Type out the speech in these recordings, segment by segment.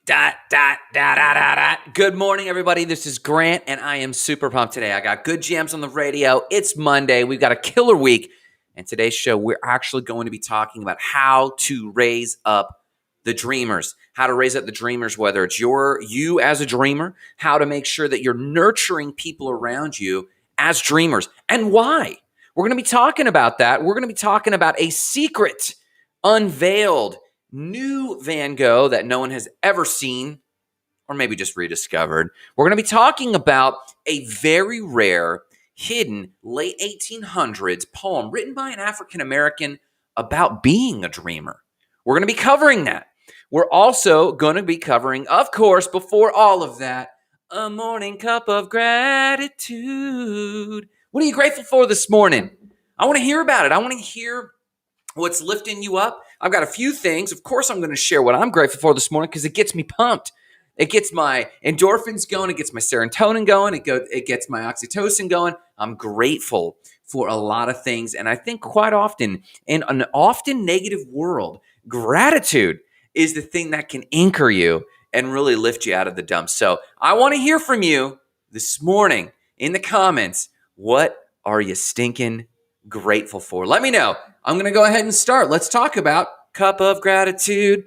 Dot, dot, dot, dot, dot, dot. Good morning, everybody. This is Grant, and I am super pumped today. I got good jams on the radio. It's Monday. We've got a killer week. And today's show, we're actually going to be talking about how to raise up the dreamers. How to raise up the dreamers, whether it's you as a dreamer, how to make sure that you're nurturing people around you as dreamers, and why. We're going to be talking about that. We're going to be talking about a secret unveiled new Van Gogh that no one has ever seen, or maybe just rediscovered. We're going to be talking about a very rare, hidden, late 1800s poem written by an African American about being a dreamer. We're going to be covering that. We're also going to be covering, of course, before all of that, a morning cup of gratitude. What are you grateful for this morning? I want to hear about it. I want to hear what's lifting you up. I've got a few things. Of course, I'm going to share what I'm grateful for this morning because it gets me pumped. It gets my endorphins going. It gets my serotonin going. It gets my oxytocin going. I'm grateful for a lot of things. And I think quite often, in an often negative world, gratitude is the thing that can anchor you and really lift you out of the dumps. So I want to hear from you this morning in the comments. What are you stinking grateful for? Let me know. I'm going to go ahead and start. Let's talk about cup of gratitude.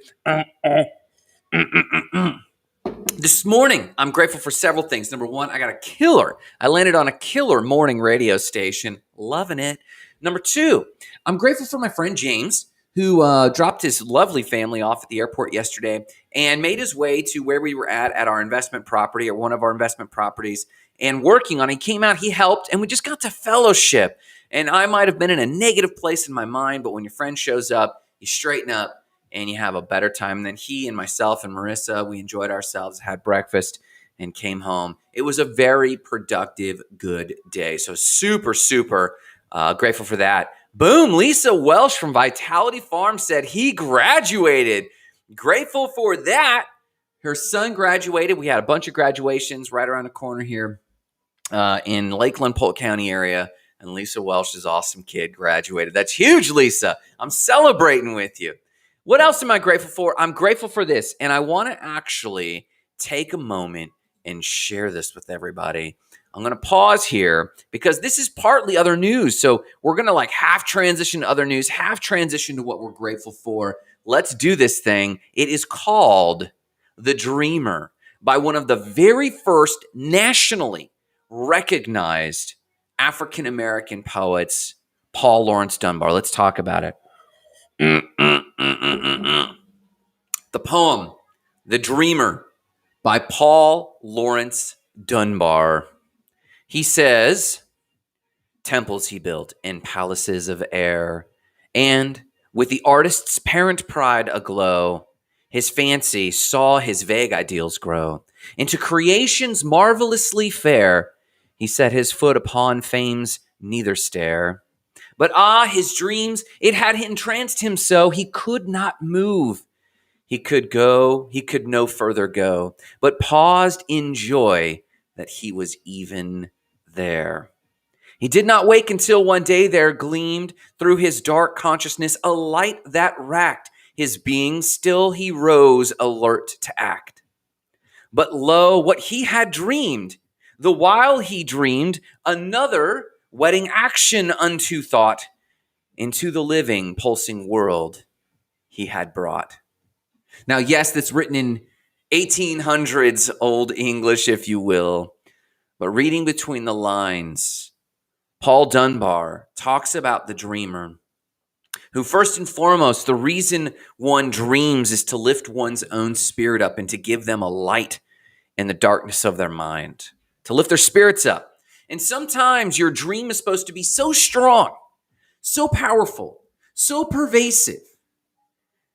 This morning, I'm grateful for several things. Number one, I landed on a killer morning radio station. Loving it. Number two, I'm grateful for my friend James, who dropped his lovely family off at the airport yesterday and made his way to where we were at our investment property, or one of our investment properties, and working on it. He came out, he helped, and we just got to fellowship. And I might have been in a negative place in my mind, but when your friend shows up, you straighten up and you have a better time. Than he and myself and Marissa, we enjoyed ourselves, had breakfast, and came home. It was a very productive, good day. So super, super grateful for that. Boom, Lisa Welsh from Vitality Farm said he graduated. Grateful for that. Her son graduated. We had a bunch of graduations right around the corner here in Lakeland, Polk County area. And Lisa Welsh's awesome kid graduated. That's huge, Lisa. I'm celebrating with you. What else am I grateful for? I'm grateful for this. And I want to actually take a moment and share this with everybody. I'm going to pause here because this is partly other news. So we're going to half transition to other news, half transition to what we're grateful for. Let's do this thing. It is called The Dreamer by one of the very first nationally recognized African-American poets, Paul Laurence Dunbar. Let's talk about it. The poem, The Dreamer, by Paul Laurence Dunbar. He says, temples he built in palaces of air, and with the artist's parent pride aglow, his fancy saw his vague ideals grow into creations marvelously fair. He set his foot upon fame's neither stair. But his dreams, it had entranced him so he could not move. He could no further go, but paused in joy that he was even there. He did not wake until one day there gleamed through his dark consciousness a light that racked his being. Still he rose alert to act. But lo, what he had dreamed, the while he dreamed, another wedding action unto thought, into the living, pulsing world he had brought. Now, yes, that's written in 1800s Old English, if you will, but reading between the lines, Paul Dunbar talks about the dreamer, who first and foremost, the reason one dreams is to lift one's own spirit up and to give them a light in the darkness of their mind, to lift their spirits up. And sometimes your dream is supposed to be so strong, so powerful, so pervasive,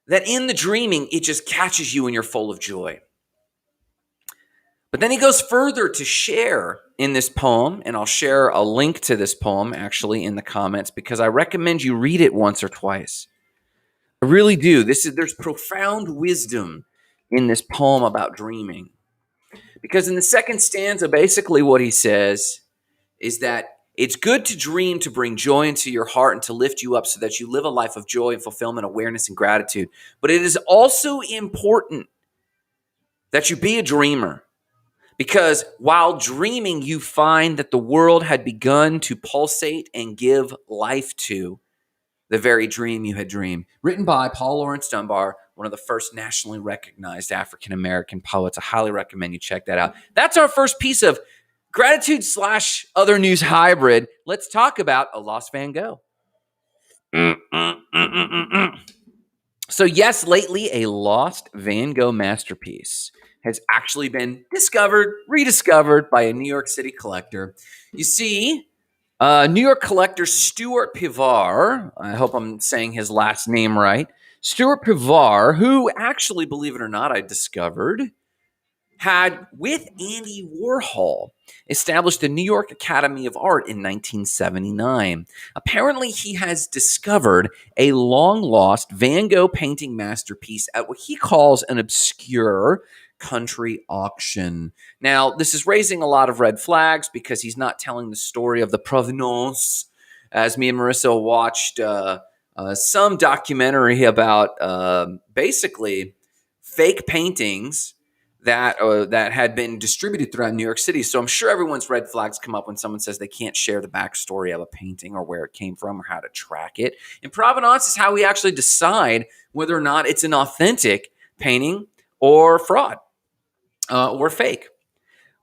that in the dreaming, it just catches you and you're full of joy. But then he goes further to share in this poem, and I'll share a link to this poem actually in the comments because I recommend you read it once or twice. I really do. There's profound wisdom in this poem about dreaming. Because in the second stanza, basically what he says is that it's good to dream to bring joy into your heart and to lift you up so that you live a life of joy and fulfillment, awareness, and gratitude. But it is also important that you be a dreamer. Because while dreaming, you find that the world had begun to pulsate and give life to the very dream you had dreamed. Written by Paul Laurence Dunbar, one of the first nationally recognized African American poets. I highly recommend you check that out. That's our first piece of gratitude / other news hybrid. Let's talk about a lost Van Gogh. So yes, lately a lost Van Gogh masterpiece has actually been discovered, rediscovered by a New York City collector. You see, New York collector Stuart Pivar, I hope I'm saying his last name right, Stuart Pivar, who actually, believe it or not, I discovered, had, with Andy Warhol, established the New York Academy of Art in 1979. Apparently, he has discovered a long-lost Van Gogh painting masterpiece at what he calls an obscure country auction. Now, this is raising a lot of red flags because he's not telling the story of the provenance. As me and Marissa watched some documentary about basically fake paintings that had been distributed throughout New York City. So I'm sure everyone's red flags come up when someone says they can't share the backstory of a painting or where it came from or how to track it. And provenance is how we actually decide whether or not it's an authentic painting or fraud or fake.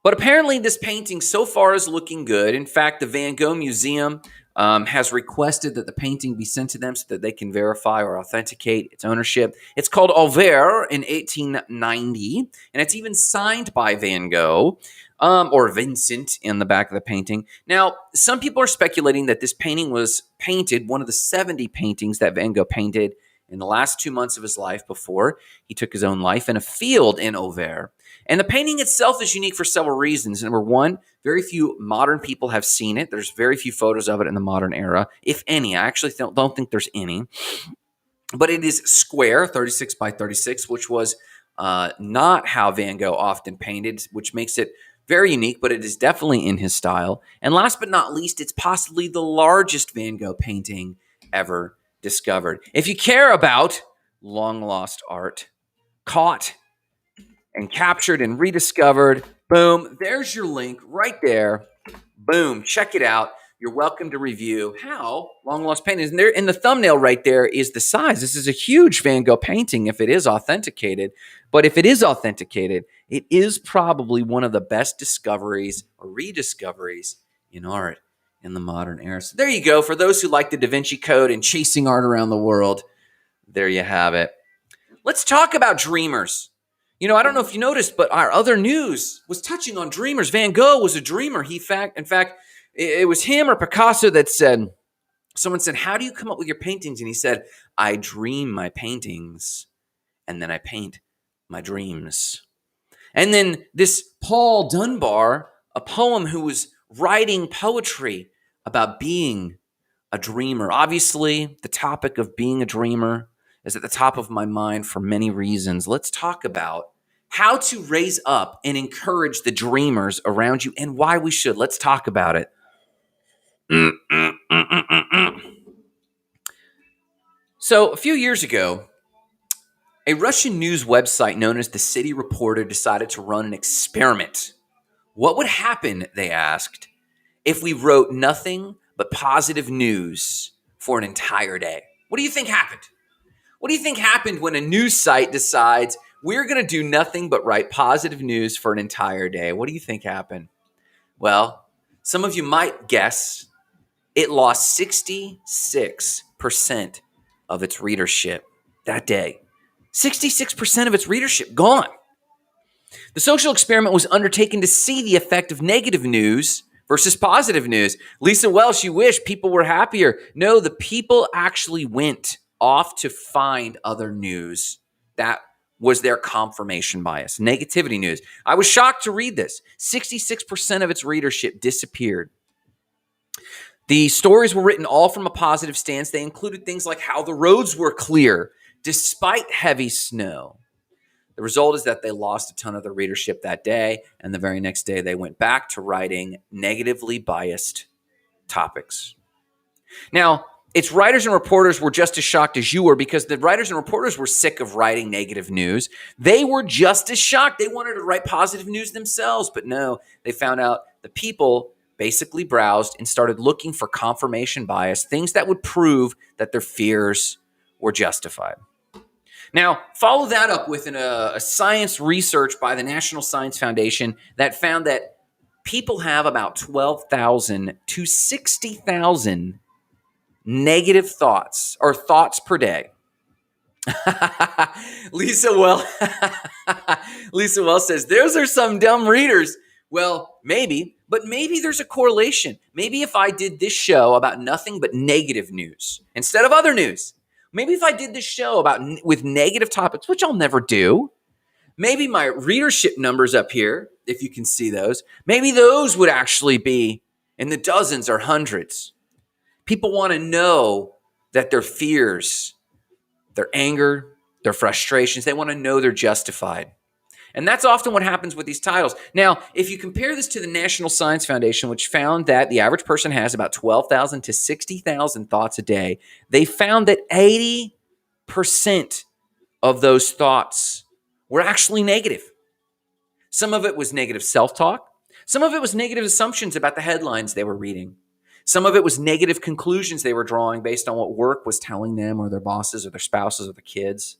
But apparently this painting so far is looking good. In fact, the Van Gogh Museum has requested that the painting be sent to them so that they can verify or authenticate its ownership. It's called Auvert in 1890, and it's even signed by Van Gogh or Vincent in the back of the painting. Now, some people are speculating that this painting was painted, one of the 70 paintings that Van Gogh painted in the last 2 months of his life before he took his own life in a field in Auvert. And the painting itself is unique for several reasons. Number one, very few modern people have seen it. There's very few photos of it in the modern era, if any. I actually don't think there's any. But it is square, 36 by 36, which was not how Van Gogh often painted, which makes it very unique, but it is definitely in his style. And last but not least, it's possibly the largest Van Gogh painting ever discovered. If you care about long-lost art, caught and captured and rediscovered, boom, there's your link right there. Boom, check it out. You're welcome to review how long lost paintings. And there in the thumbnail right there is the size. This is a huge Van Gogh painting if it is authenticated. But if it is authenticated, it is probably one of the best discoveries or rediscoveries in art in the modern era. So there you go. For those who like the Da Vinci Code and chasing art around the world, there you have it. Let's talk about dreamers. You know, I don't know if you noticed, but our other news was touching on dreamers. Van Gogh was a dreamer. In fact, it was him or Picasso that said, someone said, how do you come up with your paintings? And he said, I dream my paintings and then I paint my dreams. And then this Paul Dunbar, a poem who was writing poetry about being a dreamer. Obviously, the topic of being a dreamer is at the top of my mind for many reasons. Let's talk about how to raise up and encourage the dreamers around you and why we should. Let's talk about it. So a few years ago, a Russian news website known as the City Reporter decided to run an experiment. What would happen, they asked, if we wrote nothing but positive news for an entire day? What do you think happened? What do you think happened when a news site decides we're going to do nothing but write positive news for an entire day? What do you think happened? Well, some of you might guess it lost 66% of its readership that day. 66% of its readership gone. The social experiment was undertaken to see the effect of negative news versus positive news. Lisa Welsh, you wish people were happier. No, the people actually went off to find other news. That was their confirmation bias. Negativity news. I was shocked to read this. 66% of its readership disappeared. The stories were written all from a positive stance. They included things like how the roads were clear despite heavy snow. The result is that they lost a ton of their readership that day, and the very next day they went back to writing negatively biased topics. Now, its writers and reporters were just as shocked as you were, because the writers and reporters were sick of writing negative news. They were just as shocked. They wanted to write positive news themselves, but no, they found out the people basically browsed and started looking for confirmation bias, things that would prove that their fears were justified. Now, follow that up with a science research by the National Science Foundation that found that people have about 12,000 to 60,000 negative thoughts or thoughts per day. Lisa Wells says, those are some dumb readers. Well, maybe, but maybe there's a correlation. Maybe if I did this show about nothing but negative news instead of other news, maybe if I did this show with negative topics, which I'll never do, maybe my readership numbers up here, if you can see those, maybe those would actually be in the dozens or hundreds. People want to know that their fears, their anger, their frustrations, they want to know they're justified. And that's often what happens with these titles. Now, if you compare this to the National Science Foundation, which found that the average person has about 12,000 to 60,000 thoughts a day, they found that 80% of those thoughts were actually negative. Some of it was negative self-talk. Some of it was negative assumptions about the headlines they were reading. Some of it was negative conclusions they were drawing based on what work was telling them, or their bosses or their spouses or their kids.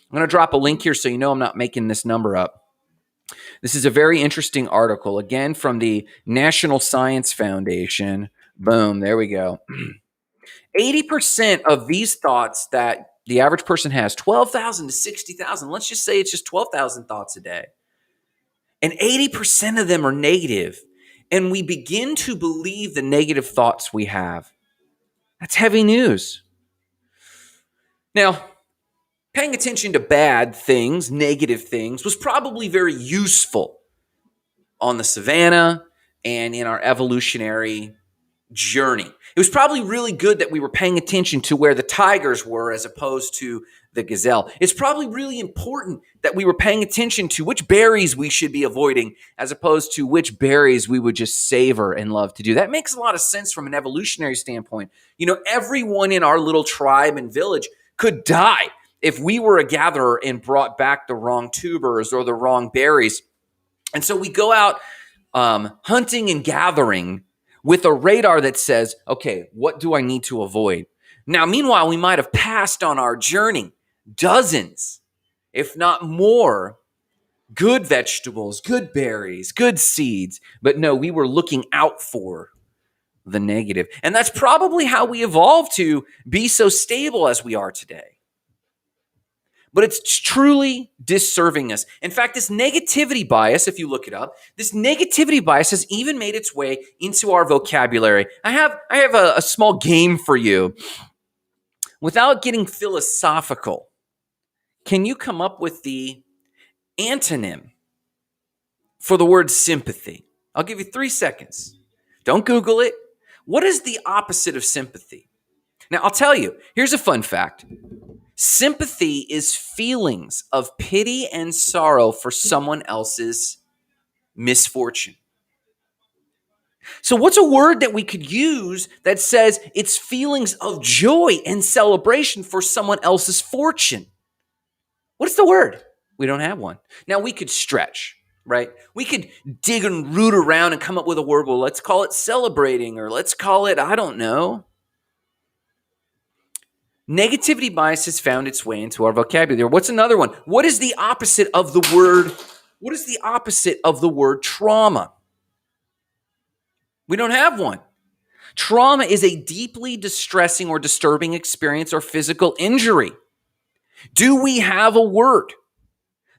I'm going to drop a link here so you know I'm not making this number up. This is a very interesting article, again, from the National Science Foundation. Boom, there we go. 80% of these thoughts that the average person has, 12,000 to 60,000, let's just say it's just 12,000 thoughts a day. And 80% of them are negative. And we begin to believe the negative thoughts we have. That's heavy news. Now, paying attention to bad things, negative things, was probably very useful on the savannah and in our evolutionary journey. It was probably really good that we were paying attention to where the tigers were as opposed to the gazelle. It's probably really important that we were paying attention to which berries we should be avoiding as opposed to which berries we would just savor and love to do. That makes a lot of sense from an evolutionary standpoint. You know, everyone in our little tribe and village could die if we were a gatherer and brought back the wrong tubers or the wrong berries. And so we go out hunting and gathering with a radar that says, okay, what do I need to avoid? Now, meanwhile, we might have passed on our journey dozens, if not more, good vegetables, good berries, good seeds. But no, we were looking out for the negative. And that's probably how we evolved to be so stable as we are today. But it's truly disserving us. In fact, this negativity bias, if you look it up, this negativity bias has even made its way into our vocabulary. I have a small game for you. Without getting philosophical, can you come up with the antonym for the word sympathy? I'll give you 3 seconds. Don't Google it. What is the opposite of sympathy? Now, I'll tell you, here's a fun fact. Sympathy is feelings of pity and sorrow for someone else's misfortune. So what's a word that we could use that says it's feelings of joy and celebration for someone else's fortune? What's the word? We don't have one. Now, we could stretch, right? We could dig and root around and come up with a word. Well, let's call it celebrating, or let's call it, I don't know. Negativity bias has found its way into our vocabulary. What's another one? What is the opposite of the word? What is the opposite of the word trauma? We don't have one. Trauma is a deeply distressing or disturbing experience or physical injury. Do we have a word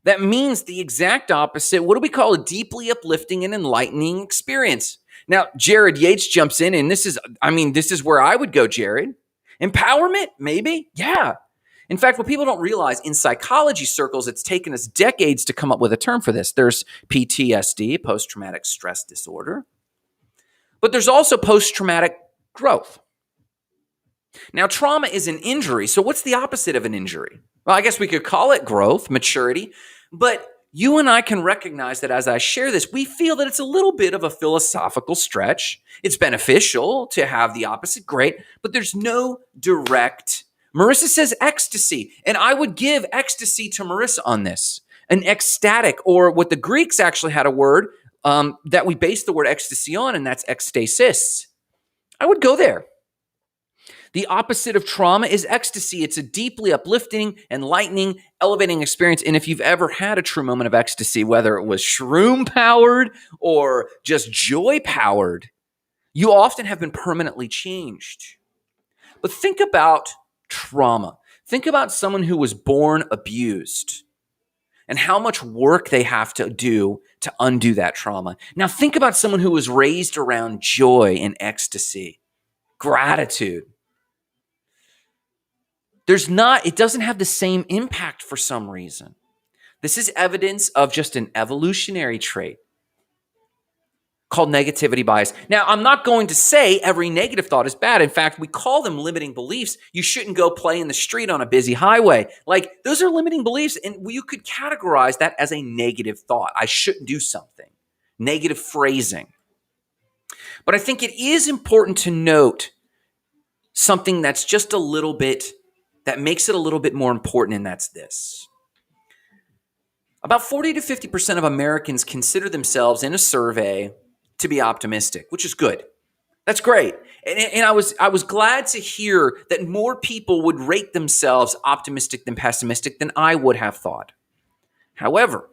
that means the exact opposite? What do we call a deeply uplifting and enlightening experience? Now, Jared Yates jumps in, and this is where I would go, Jared. Empowerment, maybe? Yeah. In fact, what people don't realize, in psychology circles, it's taken us decades to come up with a term for this. There's PTSD, post-traumatic stress disorder. But there's also post-traumatic growth. Now, trauma is an injury. So what's the opposite of an injury? Well, I guess we could call it growth, maturity. But You and I can recognize that as I share this, we feel that it's a little bit of a philosophical stretch. It's beneficial to have the opposite, great, but there's no direct. Marissa says ecstasy, and I would give ecstasy to Marissa on this. An ecstatic, or what the Greeks actually had a word that we base the word ecstasy on, and that's ecstasis. I would go there. The opposite of trauma is ecstasy. It's a deeply uplifting, enlightening, elevating experience. And if you've ever had a true moment of ecstasy, whether it was shroom-powered or just joy-powered, you often have been permanently changed. But think about trauma. Think about someone who was born abused and how much work they have to do to undo that trauma. Now think about someone who was raised around joy and ecstasy, gratitude. It doesn't have the same impact for some reason. This is evidence of just an evolutionary trait called negativity bias. Now, I'm not going to say every negative thought is bad. In fact, we call them limiting beliefs. You shouldn't go play in the street on a busy highway. Like, those are limiting beliefs, and you could categorize that as a negative thought. I shouldn't do something. Negative phrasing. But I think it is important to note something that's just a little bit, that makes it a little bit more important, and that's this. About 40 to 50% of Americans consider themselves in a survey to be optimistic, which is good. That's great. And I was glad to hear that more people would rate themselves optimistic than pessimistic than I would have thought. However,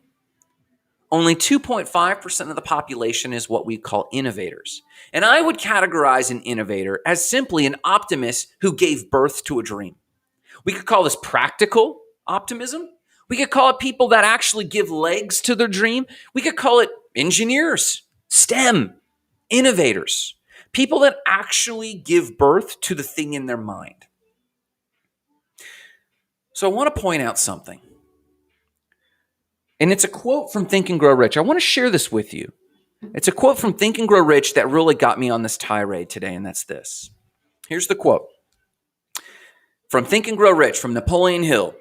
only 2.5% of the population is what we call innovators. And I would categorize an innovator as simply an optimist who gave birth to a dream. We could call this practical optimism. We could call it people that actually give legs to their dream. We could call it engineers, STEM, innovators, people that actually give birth to the thing in their mind. So I want to point out something. And it's a quote from Think and Grow Rich. I want to share this with you. It's a quote from Think and Grow Rich that really got me on this tirade today, and that's this. Here's the quote. From Think and Grow Rich, from Napoleon Hill.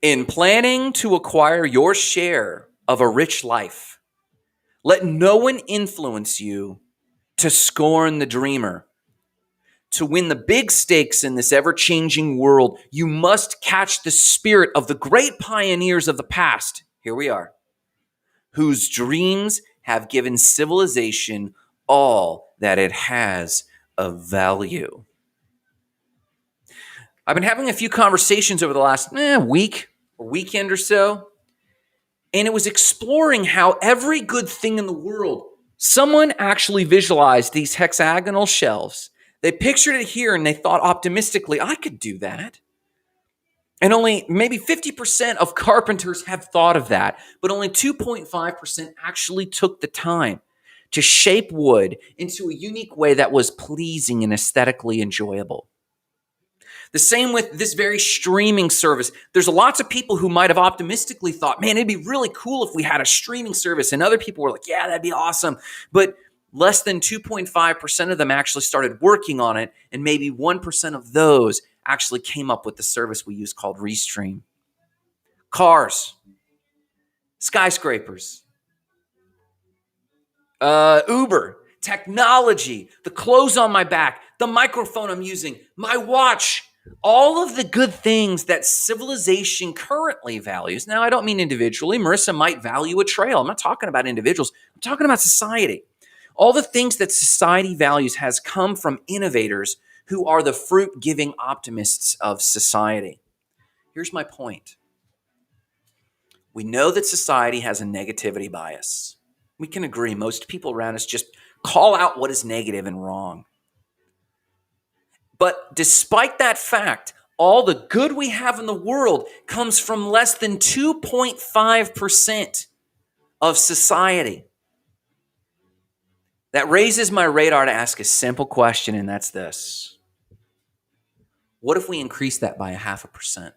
In planning to acquire your share of a rich life, let no one influence you to scorn the dreamer. To win the big stakes in this ever-changing world, you must catch the spirit of the great pioneers of the past. Here we are. Whose dreams have given civilization all that it has of value. I've been having a few conversations over the last week or weekend or so, and it was exploring how every good thing in the world, someone actually visualized these hexagonal shelves. They pictured it here and they thought optimistically, I could do that. And only maybe 50% of carpenters have thought of that, but only 2.5% actually took the time to shape wood into a unique way that was pleasing and aesthetically enjoyable. The same with this very streaming service. There's lots of people who might have optimistically thought, man, it'd be really cool if we had a streaming service. And other people were like, yeah, that'd be awesome. But less than 2.5% of them actually started working on it. And maybe 1% of those actually came up with the service we use called Restream. Cars, skyscrapers, Uber, technology, the clothes on my back, the microphone I'm using, my watch, all of the good things that civilization currently values. Now, I don't mean individually. Marissa might value a trail. I'm not talking about individuals. I'm talking about society. All the things that society values has come from innovators who are the fruit-giving optimists of society. Here's my point. We know that society has a negativity bias. We can agree most people around us just call out what is negative and wrong. But despite that fact, all the good we have in the world comes from less than 2.5% of society. That raises my radar to ask a simple question, and that's this. What if we increase that by 0.5%?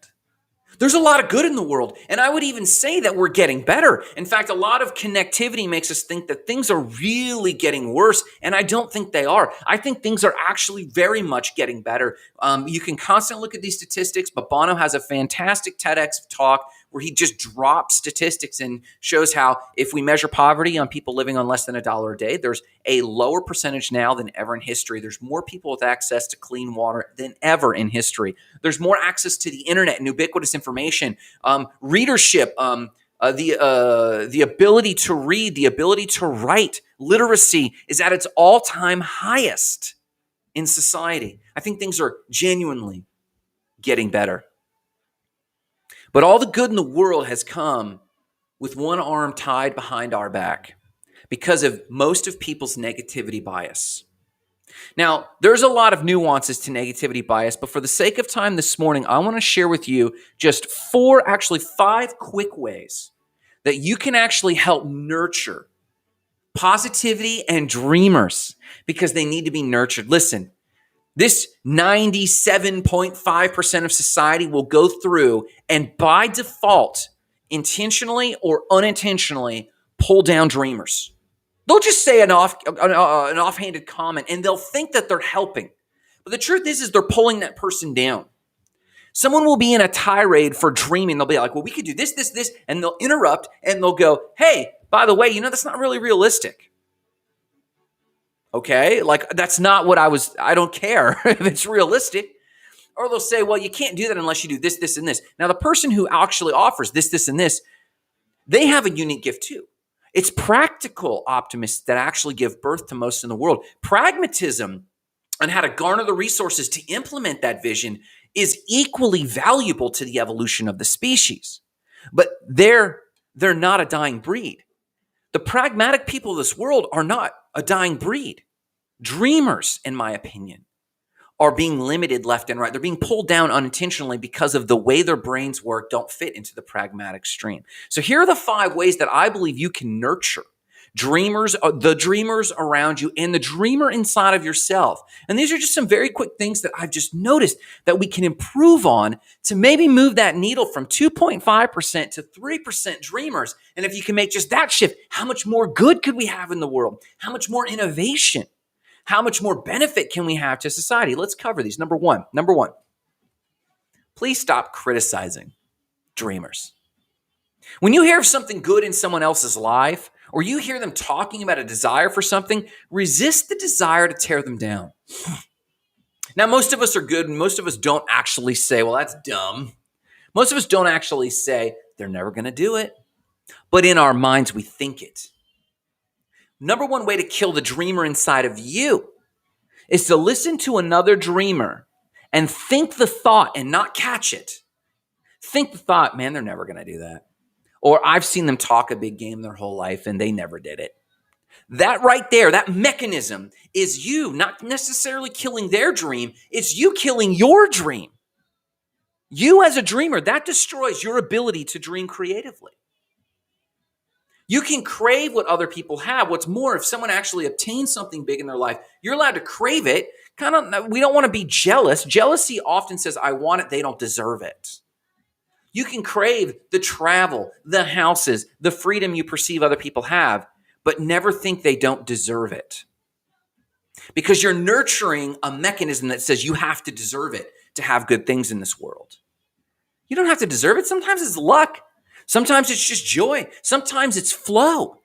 There's a lot of good in the world, and I would even say that we're getting better. In fact, a lot of connectivity makes us think that things are really getting worse, and I don't think they are. I think things are actually very much getting better. You can constantly look at these statistics, but Bono has a fantastic TEDx talk where he just drops statistics and shows how if we measure poverty on people living on less than $1 a day, there's a lower percentage now than ever in history. There's more people with access to clean water than ever in history. There's more access to the internet and ubiquitous information, readership, the ability to read, the ability to write, literacy is at its all-time highest in society. I think things are genuinely getting better. But all the good in the world has come with one arm tied behind our back because of most of people's negativity bias. Now, there's a lot of nuances to negativity bias, but for the sake of time this morning, I want to share with you just 5 quick ways that you can actually help nurture positivity and dreamers because they need to be nurtured. Listen, this 97.5% of society will go through and by default, intentionally or unintentionally, pull down dreamers. They'll just say an offhanded comment and they'll think that they're helping. But the truth is they're pulling that person down. Someone will be in a tirade for dreaming. They'll be like, well, we could do this, this, this. And they'll interrupt and they'll go, hey, by the way, that's not really realistic. Okay? Like, that's not what I don't care if it's realistic. Or they'll say, well, you can't do that unless you do this, this, and this. Now, the person who actually offers this, this, and this, they have a unique gift too. It's practical optimists that actually give birth to most in the world. Pragmatism and how to garner the resources to implement that vision is equally valuable to the evolution of the species. But they're not a dying breed. The pragmatic people of this world are not a dying breed. Dreamers, in my opinion, are being limited left and right. They're being pulled down unintentionally because of the way their brains work don't fit into the pragmatic stream. So here are the 5 ways that I believe you can nurture dreamers, the dreamers around you, and the dreamer inside of yourself. And these are just some very quick things that I've just noticed that we can improve on to maybe move that needle from 2.5% to 3% dreamers. And if you can make just that shift, how much more good could we have in the world? How much more innovation? How much more benefit can we have to society? Let's cover these. Number one, please stop criticizing dreamers. When you hear of something good in someone else's life, or you hear them talking about a desire for something, resist the desire to tear them down. Now, most of us are good, and most of us don't actually say, well, that's dumb. Most of us don't actually say, they're never going to do it. But in our minds, we think it. Number one way to kill the dreamer inside of you is to listen to another dreamer and think the thought and not catch it. Think the thought, man, they're never going to do that. Or I've seen them talk a big game their whole life and they never did it. That right there, that mechanism is you not necessarily killing their dream. It's you killing your dream. You as a dreamer, that destroys your ability to dream creatively. You can crave what other people have. What's more, if someone actually obtains something big in their life, you're allowed to crave it. We don't want to be jealous. Jealousy often says, I want it, they don't deserve it. You can crave the travel, the houses, the freedom you perceive other people have, but never think they don't deserve it. Because you're nurturing a mechanism that says you have to deserve it to have good things in this world. You don't have to deserve it. Sometimes it's luck. Sometimes it's just joy. Sometimes it's flow.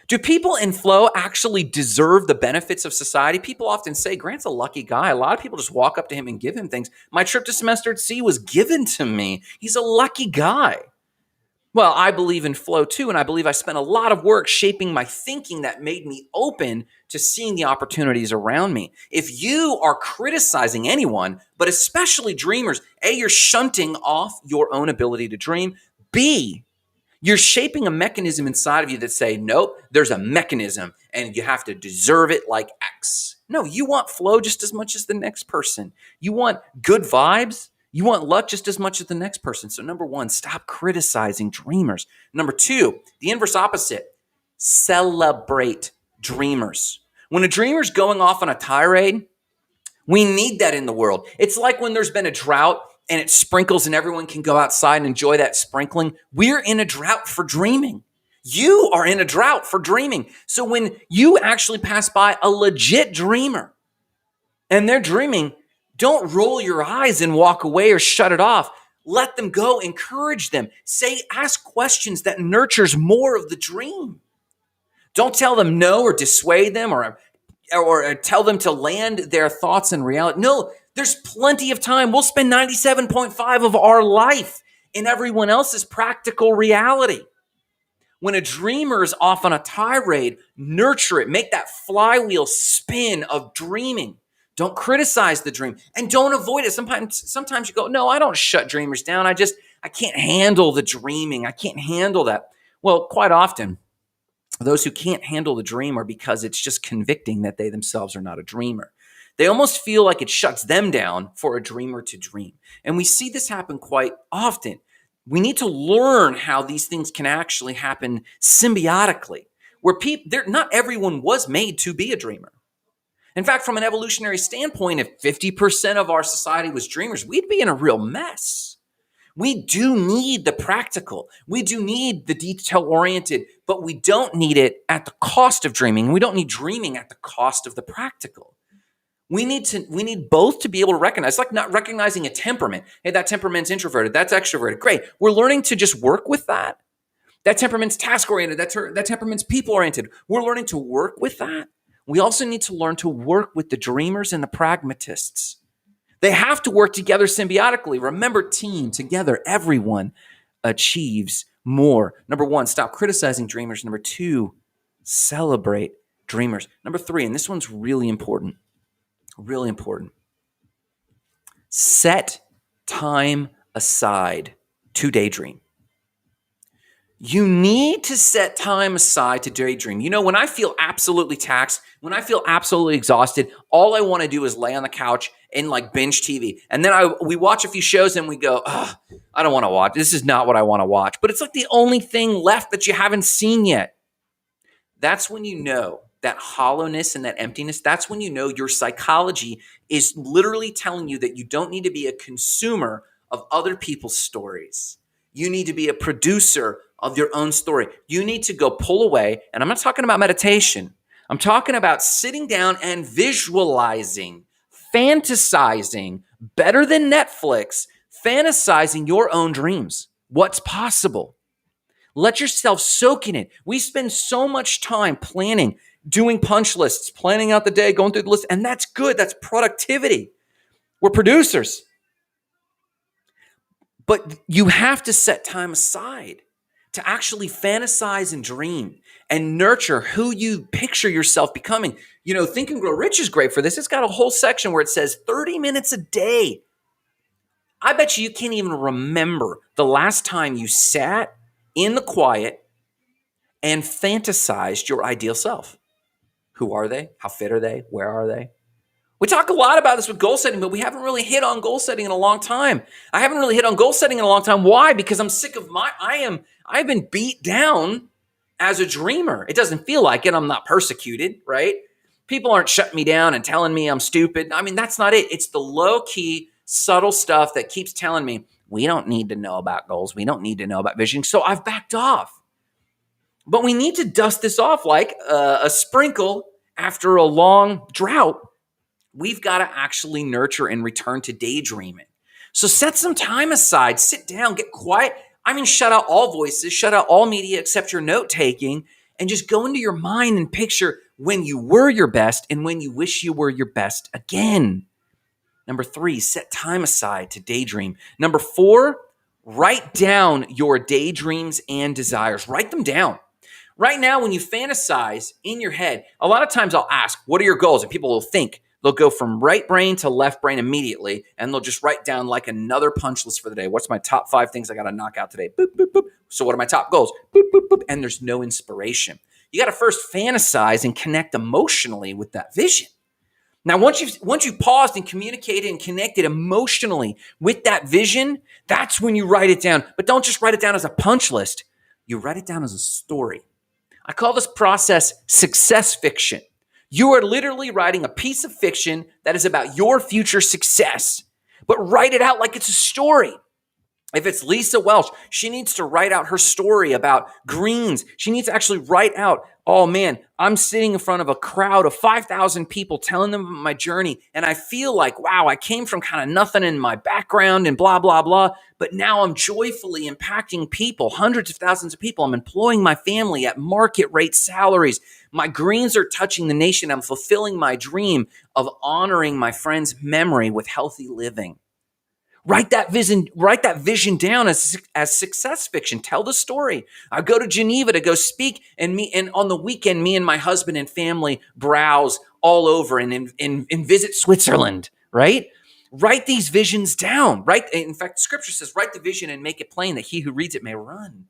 Do people in flow actually deserve the benefits of society? People often say, Grant's a lucky guy. A lot of people just walk up to him and give him things. My trip to semester at sea was given to me. He's a lucky guy. Well, I believe in flow too, and I believe I spent a lot of work shaping my thinking that made me open to seeing the opportunities around me. If you are criticizing anyone, but especially dreamers, A, you're shunting off your own ability to dream. B, you're shaping a mechanism inside of you that say, nope, there's a mechanism and you have to deserve it like X. No, you want flow just as much as the next person. You want good vibes. You want luck just as much as the next person. So number one, stop criticizing dreamers. Number two, the inverse opposite, celebrate dreamers. When a dreamer's going off on a tirade, we need that in the world. It's like when there's been a drought and it sprinkles and everyone can go outside and enjoy that sprinkling. We're in a drought for dreaming. You are in a drought for dreaming. So when you actually pass by a legit dreamer and they're dreaming, don't roll your eyes and walk away or shut it off. Let them go, encourage them. Ask questions that nurtures more of the dream. Don't tell them no or dissuade them or tell them to land their thoughts in reality. No, there's plenty of time. We'll spend 97.5 of our life in everyone else's practical reality. When a dreamer is off on a tirade, nurture it. Make that flywheel spin of dreaming. Don't criticize the dream and don't avoid it. Sometimes you go, no, I don't shut dreamers down. I can't handle the dreaming. I can't handle that. Well, quite often, those who can't handle the dream are because it's just convicting that they themselves are not a dreamer. They almost feel like it shuts them down for a dreamer to dream. And we see this happen quite often. We need to learn how these things can actually happen symbiotically, where not everyone was made to be a dreamer. In fact, from an evolutionary standpoint, if 50% of our society was dreamers, we'd be in a real mess. We do need the practical. We do need the detail-oriented, but we don't need it at the cost of dreaming. We don't need dreaming at the cost of the practical. We need both to be able to recognize. It's like not recognizing a temperament. Hey, that temperament's introverted. That's extroverted. Great. We're learning to just work with that. That temperament's task-oriented. That temperament's people-oriented. We're learning to work with that. We also need to learn to work with the dreamers and the pragmatists. They have to work together symbiotically. Remember, team, together, everyone achieves more. Number one, stop criticizing dreamers. Number two, celebrate dreamers. Number three, and this one's really important. Really important. Set time aside to daydream. You need to set time aside to daydream. You know, when I feel absolutely taxed, when I feel absolutely exhausted, all I want to do is lay on the couch and like binge TV. And then we watch a few shows and we go, I don't want to watch. This is not what I want to watch. But it's like the only thing left that you haven't seen yet. That's when you know that hollowness and that emptiness. That's when you know your psychology is literally telling you that you don't need to be a consumer of other people's stories. You need to be a producer of your own story. You need to go pull away. And I'm not talking about meditation. I'm talking about sitting down and visualizing, fantasizing, better than Netflix, fantasizing your own dreams. What's possible? Let yourself soak in it. We spend so much time planning, doing punch lists, planning out the day, going through the list, and that's good. That's productivity. We're producers. But you have to set time aside to actually fantasize and dream and nurture who you picture yourself becoming. You know, Think and Grow Rich is great for this. It's got a whole section where it says 30 minutes a day. I bet you can't even remember the last time you sat in the quiet and fantasized your ideal self. Who are they? How fit are they? Where are they? We talk a lot about this with goal setting, but we haven't really hit on goal setting in a long time. I haven't really hit on goal setting in a long time. Why? Because I'm sick of I've been beat down as a dreamer. It doesn't feel like it. I'm not persecuted, right? People aren't shutting me down and telling me I'm stupid. I mean, that's not it. It's the low-key, subtle stuff that keeps telling me, we don't need to know about goals. We don't need to know about vision. So I've backed off. But we need to dust this off like a sprinkle after a long drought. We've got to actually nurture and return to daydreaming. So set some time aside, sit down, get quiet. I mean, shut out all voices, shut out all media except your note-taking, and just go into your mind and picture when you were your best and when you wish you were your best again. Number three, set time aside to daydream. Number four, write down your daydreams and desires. Write them down. Right now, when you fantasize in your head, a lot of times I'll ask, what are your goals? And people will think. They'll go from right brain to left brain immediately, and they'll just write down like another punch list for the day. What's my top 5 things I got to knock out today? Boop, boop, boop. So what are my top goals? Boop, boop, boop. And there's no inspiration. You got to first fantasize and connect emotionally with that vision. Now, once you've paused and communicated and connected emotionally with that vision, that's when you write it down. But don't just write it down as a punch list. You write it down as a story. I call this process success fiction. You are literally writing a piece of fiction that is about your future success, but write it out like it's a story. If it's Lisa Welch, she needs to write out her story about greens. She needs to actually write out, oh man, I'm sitting in front of a crowd of 5,000 people telling them about my journey. And I feel like, wow, I came from kind of nothing in my background and blah, blah, blah. But now I'm joyfully impacting people, hundreds of thousands of people. I'm employing my family at market rate salaries. My greens are touching the nation. I'm fulfilling my dream of honoring my friend's memory with healthy living. Write that vision down as success fiction. Tell the story. I go to Geneva to go speak, and on the weekend, me and my husband and family browse all over and visit Switzerland, right? Write these visions down. In fact, scripture says, write the vision and make it plain that he who reads it may run.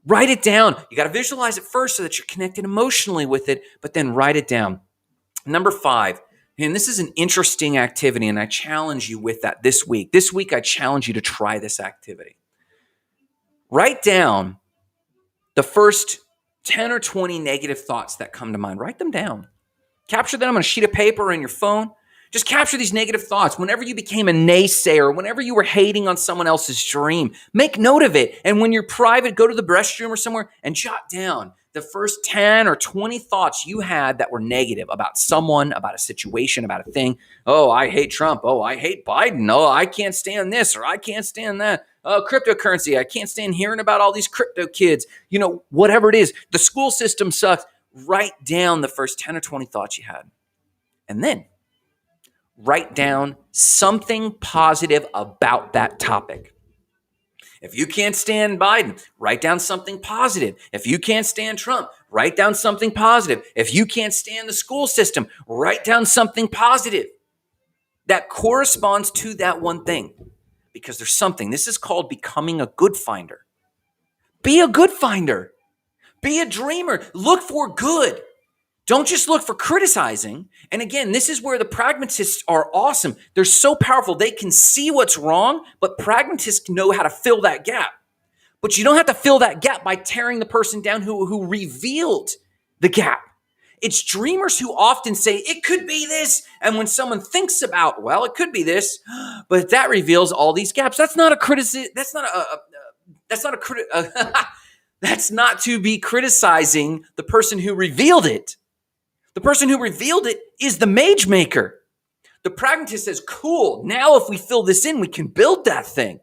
Write it down. You got to visualize it first so that you're connected emotionally with it, but then write it down. Number 5. And this is an interesting activity, and I challenge you with that this week. This week, I challenge you to try this activity. Write down the first 10 or 20 negative thoughts that come to mind. Write them down. Capture them on a sheet of paper or in your phone. Just capture these negative thoughts. Whenever you became a naysayer, whenever you were hating on someone else's dream, make note of it. And when you're private, go to the restroom or somewhere and jot down the first 10 or 20 thoughts you had that were negative about someone, about a situation, about a thing. Oh, I hate Trump. Oh, I hate Biden. Oh, I can't stand this or I can't stand that. Oh, cryptocurrency. I can't stand hearing about all these crypto kids. Whatever it is. The school system sucks. Write down the first 10 or 20 thoughts you had. And then write down something positive about that topic. If you can't stand Biden, write down something positive. If you can't stand Trump, write down something positive. If you can't stand the school system, write down something positive that corresponds to that one thing. Because there's something. This is called becoming a good finder. Be a good finder. Be a dreamer. Look for good. Don't just look for criticizing. And again, this is where the pragmatists are awesome. They're so powerful. They can see what's wrong, but pragmatists know how to fill that gap. But you don't have to fill that gap by tearing the person down who revealed the gap. It's dreamers who often say, it could be this. And when someone thinks about, well, it could be this, but that reveals all these gaps. That's not a criticism. That's not to be criticizing the person who revealed it. The person who revealed it is the mage maker. The pragmatist says, cool, now if we fill this in, we can build that thing.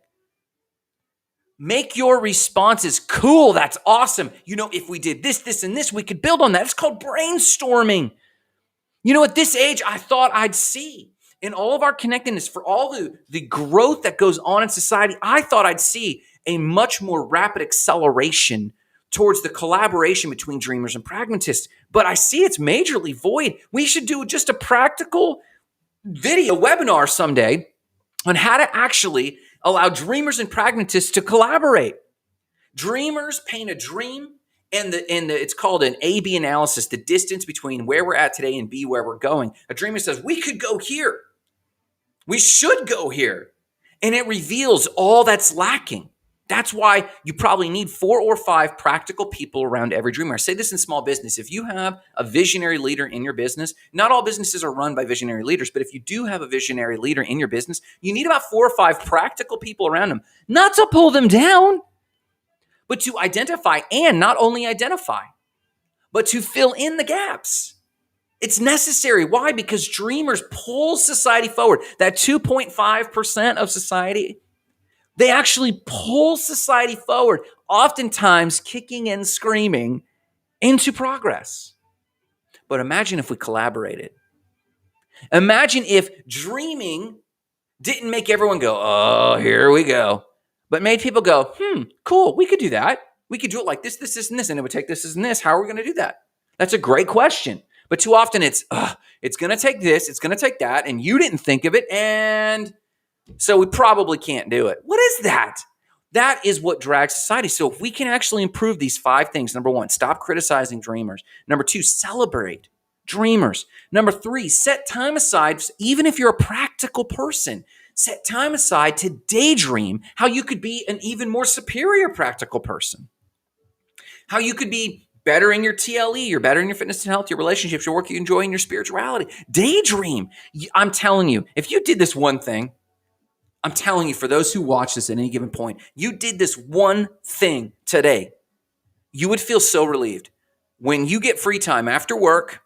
Make your responses cool. That's awesome. If we did this, this, and this, we could build on that. It's called brainstorming. At this age, I thought I'd see in all of our connectedness, for all the growth that goes on in society, I thought I'd see a much more rapid acceleration towards the collaboration between dreamers and pragmatists. But I see it's majorly void. We should do just a practical video webinar someday on how to actually allow dreamers and pragmatists to collaborate. Dreamers paint a dream, and it's called an A-B analysis, the distance between where we're at today and B, where we're going. A dreamer says, we could go here. We should go here. And it reveals all that's lacking. That's why you probably need 4 or 5 practical people around every dreamer. I say this in small business. If you have a visionary leader in your business, not all businesses are run by visionary leaders, but if you do have a visionary leader in your business, you need about 4 or 5 practical people around them, not to pull them down, but to identify, and not only identify, but to fill in the gaps. It's necessary. Why? Because dreamers pull society forward. That 2.5% of society, they actually pull society forward, oftentimes kicking and screaming into progress. But imagine if we collaborated. Imagine if dreaming didn't make everyone go, oh, here we go, but made people go, cool, we could do that. We could do it like this, this, this, and this, and it would take this, and this. How are we going to do that? That's a great question. But too often it's going to take this, it's going to take that, and you didn't think of it, and so we probably can't do it. What is that? That is what drags society. So if we can actually improve these 5 things, number 1, stop criticizing dreamers. Number 2, celebrate dreamers. Number 3, set time aside, even if you're a practical person, set time aside to daydream how you could be an even more superior practical person. How you could be better in your TLE, you're better in your fitness and health, your relationships, your work you enjoy, and your spirituality. Daydream. I'm telling you, if you did this one thing, I'm telling you, for those who watch this at any given point, you did this one thing today, you would feel so relieved. When you get free time after work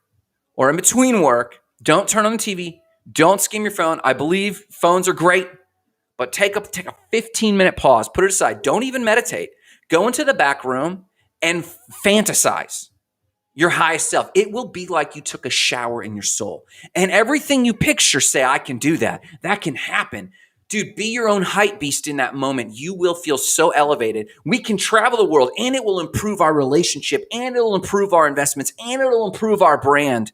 or in between work, don't turn on the TV, don't skim your phone. I believe phones are great, but take a 15-minute pause, put it aside. Don't even meditate. Go into the back room and fantasize your highest self. It will be like you took a shower in your soul. And everything you picture, say, I can do that. That can happen. Dude, be your own hype beast in that moment. You will feel so elevated. We can travel the world, and it will improve our relationship, and it'll improve our investments, and it'll improve our brand.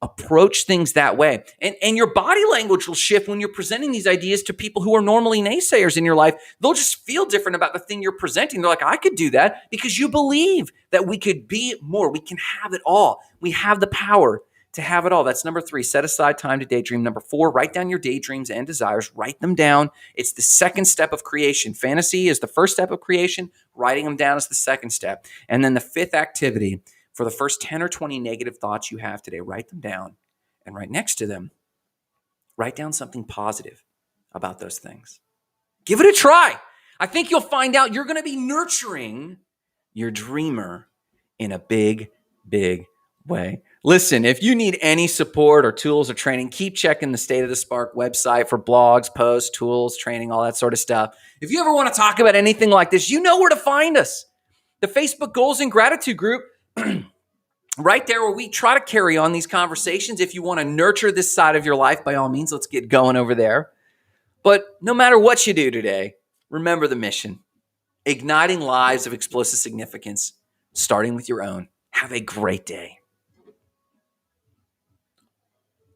Approach things that way. And your body language will shift when you're presenting these ideas to people who are normally naysayers in your life. They'll just feel different about the thing you're presenting. They're like, I could do that, because you believe that we could be more. We can have it all. We have the power to have it all. That's number 3. Set aside time to daydream. Number 4, write down your daydreams and desires. Write them down. It's the second step of creation. Fantasy is the first step of creation. Writing them down is the second step. And then the 5th activity, for the first 10 or 20 negative thoughts you have today, write them down. And right next to them, write down something positive about those things. Give it a try. I think you'll find out you're going to be nurturing your dreamer in a big, big way. Listen, if you need any support or tools or training, keep checking the State of the Spark website for blogs, posts, tools, training, all that sort of stuff. If you ever want to talk about anything like this, you know where to find us. The Facebook Goals and Gratitude group, right there, where we try to carry on these conversations. If you want to nurture this side of your life, by all means, let's get going over there. But no matter what you do today, remember the mission: igniting lives of explosive significance, starting with your own. Have a great day.